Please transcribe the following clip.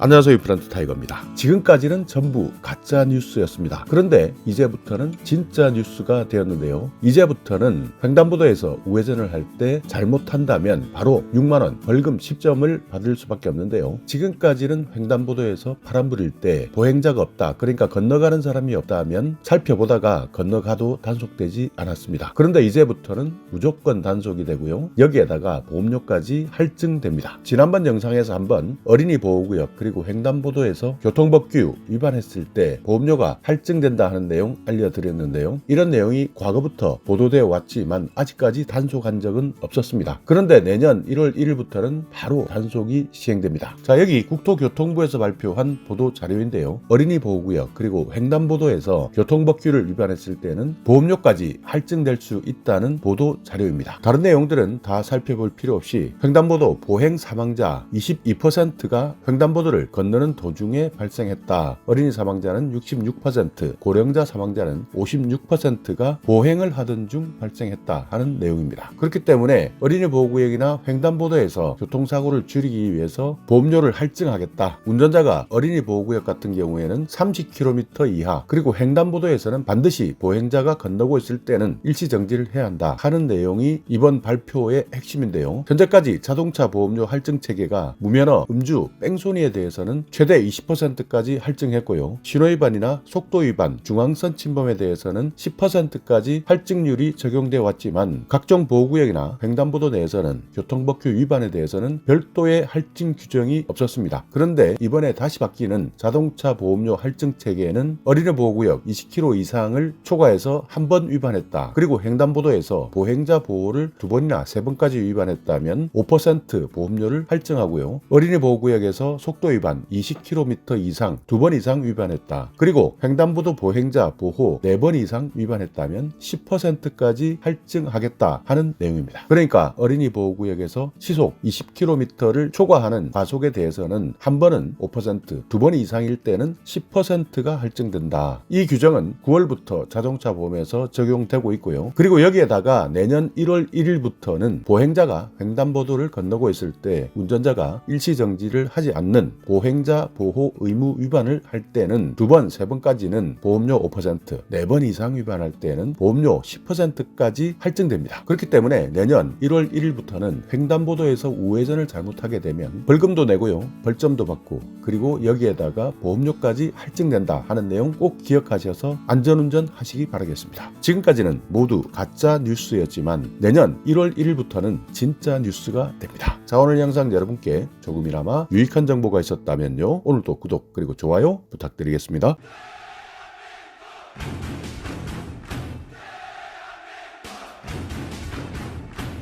안녕하세요, 프란트 타이거입니다. 지금까지는 전부 가짜 뉴스였습니다. 그런데 이제부터는 진짜 뉴스가 되었는데요. 이제부터는 횡단보도에서 우회전을 할 때 잘못한다면 바로 6만원 벌금 10점을 받을 수밖에 없는데요. 지금까지는 횡단보도에서 파란 불일 때 보행자가 없다, 그러니까 건너가는 사람이 없다 하면 살펴보다가 건너가도 단속되지 않았습니다. 그런데 이제부터는 무조건 단속이 되고요. 여기에다가 보험료까지 할증됩니다. 지난번 영상에서 한번 어린이 보호구역 그리고 횡단보도에서 교통법규 위반했을 때 보험료가 할증된다 하는 내용 알려드렸는데요. 이런 내용이 과거부터 보도되어 왔지만 아직까지 단속한 적은 없었습니다. 그런데 내년 1월 1일부터는 바로 단속이 시행됩니다. 자, 여기 국토교통부에서 발표한 보도 자료인데요. 어린이 보호구역 그리고 횡단보도에서 교통법규를 위반했을 때는 보험료까지 할증될 수 있다는 보도 자료입니다. 다른 내용들은 다 살펴볼 필요 없이 횡단보도 보행 사망자 22%가 횡단보도를 건너는 도중에 발생했다. 어린이 사망자는 66%, 고령자 사망자는 56%가 보행을 하던 중 발생했다 하는 내용입니다. 그렇기 때문에 어린이 보호구역이나 횡단보도에서 교통사고를 줄이기 위해서 보험료를 할증하겠다. 운전자가 어린이 보호구역 같은 경우에는 30km 이하 그리고 횡단보도에서는 반드시 보행자가 건너고 있을 때는 일시정지를 해야 한다 하는 내용이 이번 발표의 핵심인데요. 현재까지 자동차 보험료 할증 체계가 무면허, 음주, 뺑소니에 대해서는 최대 20%까지 할증했고요. 신호위반이나 속도위반, 중앙선 침범에 대해서는 10%까지 할증률이 적용되어 왔지만 각종 보호구역이나 횡단보도 내에서는 교통법규 위반에 대해서는 별도의 할증 규정이 없었습니다. 그런데 이번에 다시 바뀌는 자동차 보험료 할증 체계에는 어린이 보호구역 20km 이상을 초과해서 한 번 위반했다. 그리고 횡단보도에서 보행자 보호를 2번이나 3번까지 위반했다면 5% 보험료를 할증하고요. 어린이 보호구역에서 속도 위반 20km 이상 2번 이상 위반했다. 그리고 횡단보도 보행자 보호 4번 이상 위반했다면 10%까지 할증하겠다 하는 내용입니다. 그러니까 어린이 보호구역에서 시속 20km를 초과하는 과속에 대해서는 한 번은 5%, 2번 이상일 때는 10%가 할증된다. 이 규정은 9월부터 자동차 보험에서 적용되고 있고요. 그리고 여기에다가 내년 1월 1일부터는 보행자가 횡단보도를 건너고 있을 때 운전자가 일시정지를 하지 않는 보행자 보호 의무 위반을 할 때는 2번, 3번까지는 보험료 5%, 4번 이상 위반할 때는 보험료 10%까지 할증됩니다. 그렇기 때문에 내년 1월 1일부터는 횡단보도에서 우회전을 잘못하게 되면 벌금도 내고요. 벌점도 받고 그리고 여기에다가 보험료까지 할증된다 하는 내용 꼭 기억하셔서 안전운전 하시기 바라겠습니다. 지금까지는 모두 가짜 뉴스였지만 내년 1월 1일부터는 진짜 뉴스가 됩니다. 자, 오늘 영상 여러분께 조금이나마 유익한 정보가 있었다면요. 오늘도 구독 그리고 좋아요 부탁드리겠습니다.